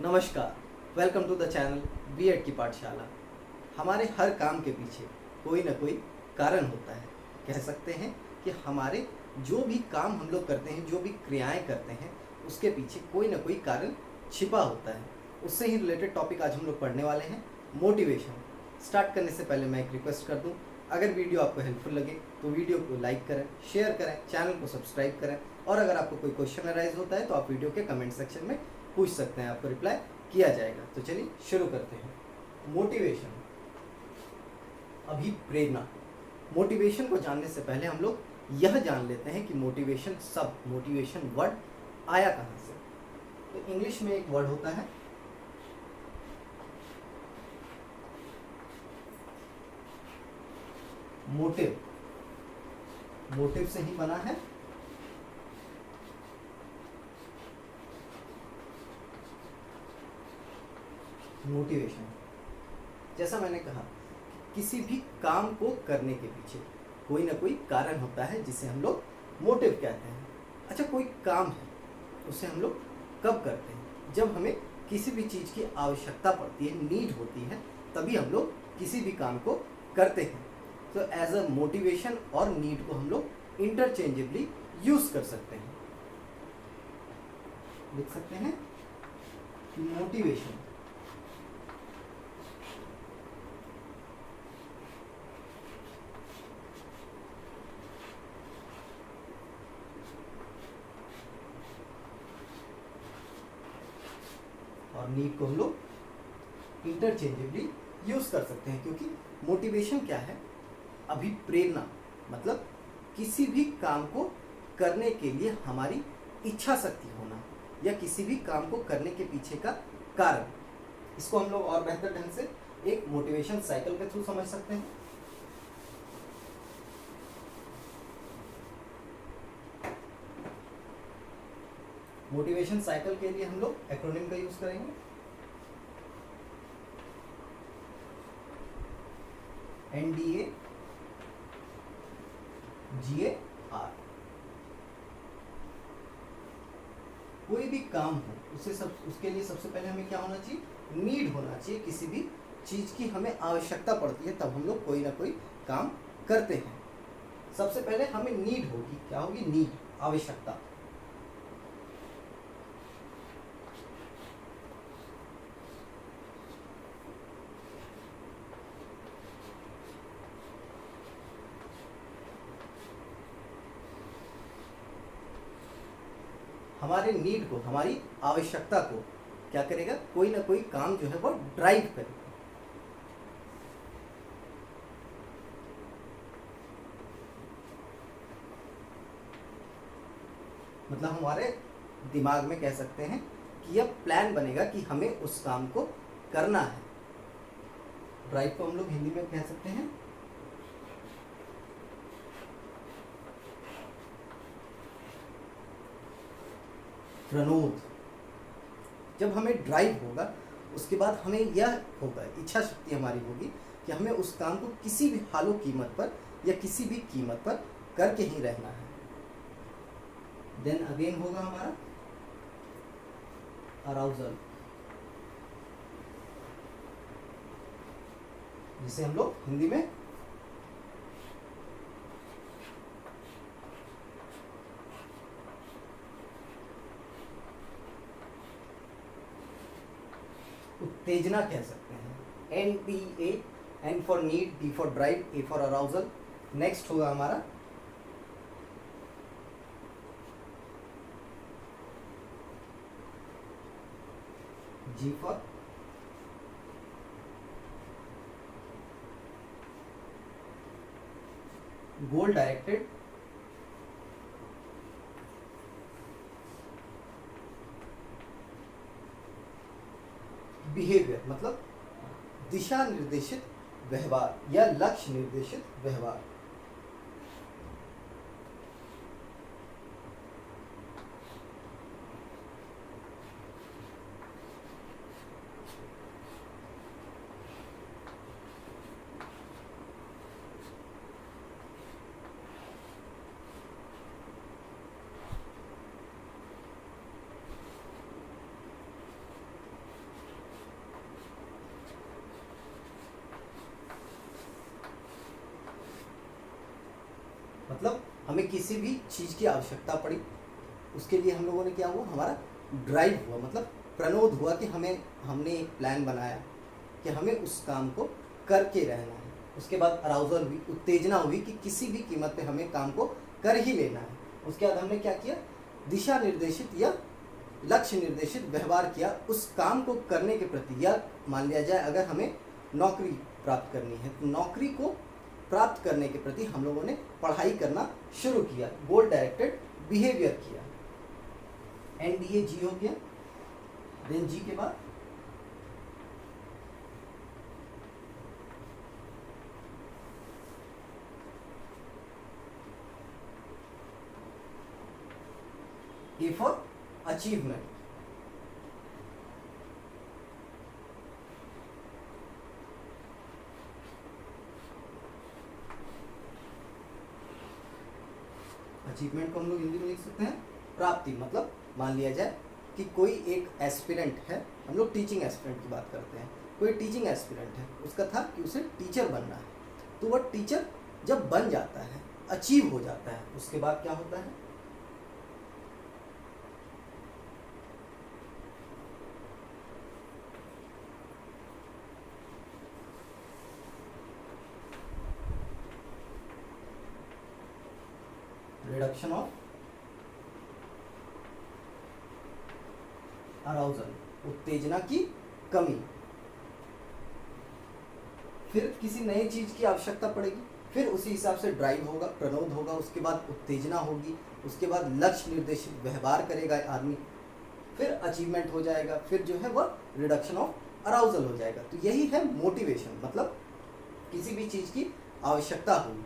नमस्कार, welcome to the channel BEd की पाठशाला। हमारे हर काम के पीछे कोई ना कोई कारण होता है। कह सकते हैं कि हमारे जो भी काम हम लोग करते हैं, जो भी क्रियाएं करते हैं, उसके पीछे कोई ना कोई कारण छिपा होता है। उससे ही रिलेटेड टॉपिक आज हम लोग पढ़ने वाले हैं, मोटिवेशन। स्टार्ट करने से पहले मैं एक रिक्वेस्ट कर दूं, अगर वीडियो आपको हेल्पफुल लगे तो वीडियो को लाइक करें, शेयर करें, चैनल को सब्सक्राइब करें, और अगर आपको कोई क्वेश्चन अराइज होता है तो आप वीडियो के कमेंट सेक्शन में पूछ सकते हैं, आपको रिप्लाई किया जाएगा। तो चलिए शुरू करते हैं। मोटिवेशन, अभिप्रेरणा। मोटिवेशन को जानने से पहले हम लोग यह जान लेते हैं कि मोटिवेशन शब्द, मोटिवेशन वर्ड आया कहाँ से। तो इंग्लिश में एक वर्ड होता है मोटिव। मोटिव से ही बना है मोटिवेशन। जैसा मैंने कहा, किसी भी काम को करने के पीछे कोई ना कोई कारण होता है जिसे हम लोग मोटिव कहते हैं। अच्छा, कोई काम है उसे हम लोग कब करते हैं? जब हमें किसी भी चीज़ की आवश्यकता पड़ती है, नीड होती है, तभी हम लोग किसी भी काम को करते हैं। तो एज अ मोटिवेशन और नीड को हम लोग इंटरचेंजेबली यूज कर सकते हैं। लिख सकते हैं मोटिवेशन और नीड को हम लोग इंटरचेंजेबली यूज कर सकते हैं, क्योंकि मोटिवेशन क्या है? अभिप्रेरणा, मतलब किसी भी काम को करने के लिए हमारी इच्छा शक्ति होना, या किसी भी काम को करने के पीछे का कारण। इसको हम लोग और बेहतर ढंग से एक मोटिवेशन साइकिल के थ्रू समझ सकते हैं। मोटिवेशन साइकिल के लिए हम लोग एक्रोनिम का यूज करेंगे, NDA GAR। कोई भी काम हो उसके लिए सबसे पहले हमें क्या होना चाहिए? नीड होना चाहिए। किसी भी चीज की हमें आवश्यकता पड़ती है, तब हम लोग कोई ना कोई काम करते हैं। सबसे पहले हमें नीड होगी। क्या होगी? नीड, आवश्यकता। हमारे नीड को, हमारी आवश्यकता को क्या करेगा? कोई ना कोई काम जो है वो ड्राइव करेगा। मतलब हमारे दिमाग में कह सकते हैं कि यह प्लान बनेगा कि हमें उस काम को करना है। ड्राइव को हम लोग हिंदी में कह सकते हैं प्रणोद। जब हमें ड्राइव होगा, उसके बाद हमें यह होगा, इच्छा शक्ति हमारी होगी कि हमें उस काम को किसी भी हालो कीमत पर या किसी भी कीमत पर करके ही रहना है। देन अगेन होगा हमारा अराउजल, जिसे हम लोग हिंदी में उत्तेजना कह सकते हैं। NDA, N for need, D for drive, A for arousal. Next होगा हमारा G for goal directed behaviour, मतलब दिशा निर्देशित व्यवहार या लक्ष्य निर्देशित व्यवहार। हमें किसी भी चीज़ की आवश्यकता पड़ी, उसके लिए हम लोगों ने क्या हुआ, हमारा ड्राइव हुआ, मतलब प्रणोद हुआ कि हमने एक प्लान बनाया कि हमें उस काम को करके रहना है। उसके बाद अराउजल हुई, उत्तेजना हुई कि किसी भी कीमत पे हमें काम को कर ही लेना है। उसके बाद हमने क्या किया, दिशा निर्देशित या लक्ष्य निर्देशित व्यवहार किया उस काम को करने के प्रति। या मान लिया जाए अगर हमें नौकरी प्राप्त करनी है तो नौकरी को प्राप्त करने के प्रति हम लोगों ने पढ़ाई करना शुरू किया, गोल डायरेक्टेड बिहेवियर किया। NDAG हो गया, देन जी के बाद A for achievement। अचीवमेंट को हम लोग हिंदी में लिख सकते हैं प्राप्ति। मतलब मान लिया जाए कि कोई एक एस्पिरेंट है, हम लोग टीचिंग एस्पिरेंट की बात करते हैं, कोई टीचिंग एस्पिरेंट है, उसका था कि उसे टीचर बनना है, तो वह टीचर जब बन जाता है, अचीव हो जाता है, उसके बाद क्या होता है, रिडक्शन ऑफ अराउजल, उत्तेजना की कमी। फिर किसी नई चीज की आवश्यकता पड़ेगी, फिर उसी हिसाब से ड्राइव होगा, प्रणोद होगा, उसके बाद उत्तेजना होगी, उसके बाद लक्ष्य निर्देशित व्यवहार करेगा आदमी, फिर अचीवमेंट हो जाएगा, फिर जो है वह रिडक्शन ऑफ अराउजल हो जाएगा। तो यही है मोटिवेशन। मतलब किसी भी चीज की आवश्यकता हुई,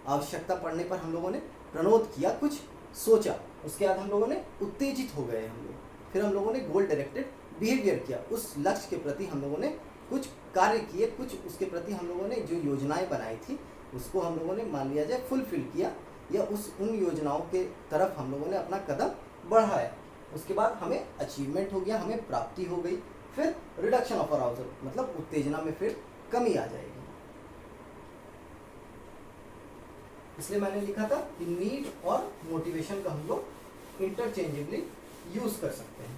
आवश्यकता पड़ने पर हम लोगों ने प्रणोद किया, कुछ सोचा, उसके बाद हम लोगों ने उत्तेजित हो गए हम लोग, फिर हम लोगों ने गोल डायरेक्टेड बिहेवियर किया, उस लक्ष्य के प्रति हम लोगों ने कुछ कार्य किए, कुछ उसके प्रति हम लोगों ने जो योजनाएं बनाई थी उसको हम लोगों ने मान लिया जाए फुलफिल किया, या उन योजनाओं के तरफ हम लोगों ने अपना कदम बढ़ाया। उसके बाद हमें अचीवमेंट हो गया, हमें प्राप्ति हो गई, फिर रिडक्शन ऑफ अराउजल, मतलब उत्तेजना में फिर कमी आ जाएगी। इसलिए मैंने लिखा था कि नीड और मोटिवेशन का हम लोग इंटरचेंजेबली यूज कर सकते हैं।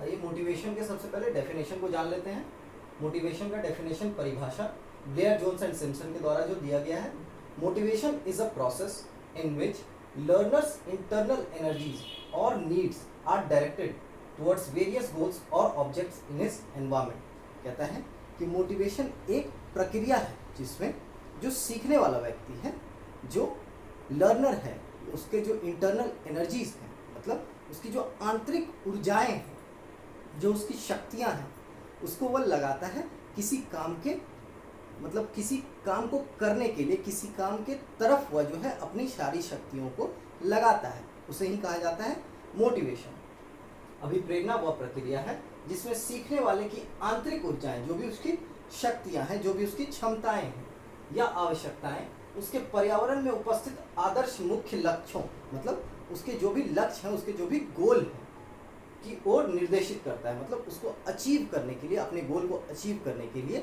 आइए मोटिवेशन के सबसे पहले डेफिनेशन को जान लेते हैं। मोटिवेशन का डेफिनेशन, परिभाषा ब्लेयर, जोन्स एंड सिम्पसन के द्वारा जो दिया गया है, motivation is a process in which learners internal energies और needs are directed towards various goals और ऑब्जेक्ट्स इन हिज एनवायरनमेंट। कहता है कि मोटिवेशन एक प्रक्रिया है जिसमें जो सीखने वाला व्यक्ति है, जो लर्नर है, उसके जो इंटरनल एनर्जीज हैं, मतलब उसकी जो आंतरिक ऊर्जाएं हैं, जो उसकी शक्तियां हैं, उसको वह लगाता है किसी काम के, मतलब किसी काम को करने के लिए, किसी काम के तरफ वह जो है अपनी सारी शक्तियों को लगाता है, उसे ही कहा जाता है मोटिवेशन। अभिप्रेरणा वह प्रक्रिया है जिसमें सीखने वाले की आंतरिक ऊर्जाएं, जो भी उसकी शक्तियां हैं, जो भी उसकी क्षमताएं हैं या आवश्यकताएं, उसके पर्यावरण में उपस्थित आदर्श मुख्य लक्ष्यों, मतलब उसके जो भी लक्ष्य हैं, उसके जो भी गोल हैं की ओर निर्देशित करता है। मतलब उसको अचीव करने के लिए, अपने गोल को अचीव करने के लिए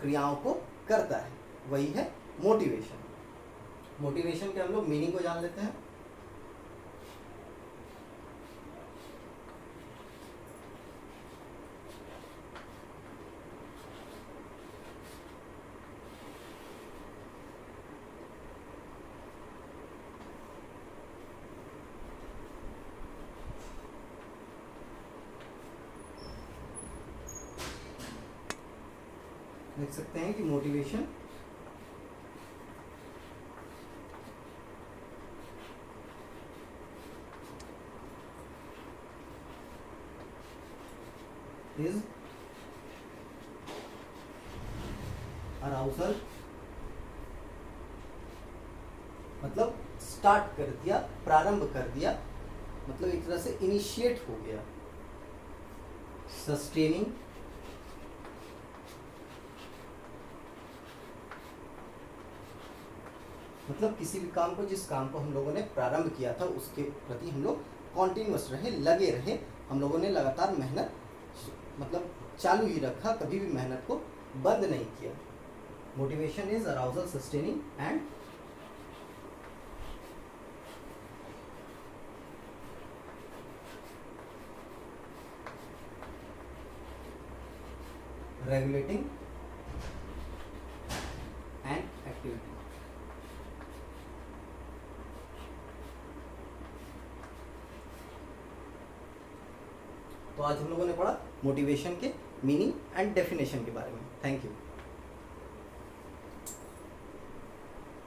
क्रियाओं को करता है, वही है मोटिवेशन। मोटिवेशन के हम लोग मीनिंग को जान लेते हैं। देख सकते हैं कि मोटिवेशन इज अराउजल, मतलब स्टार्ट कर दिया, प्रारंभ कर दिया, मतलब एक तरह से इनिशिएट हो गया। सस्टेनिंग, मतलब किसी भी काम को, जिस काम को हम लोगों ने प्रारंभ किया था उसके प्रति हम लोग कॉन्टिन्यूअस रहे, लगे रहे, हम लोगों ने लगातार मेहनत मतलब चालू ही रखा, कभी भी मेहनत को बंद नहीं किया। Motivation is arousal, sustaining and regulating and activity। तो आज हम लोगों ने पढ़ा मोटिवेशन के मीनिंग एंड डेफिनेशन के बारे में। Thank you.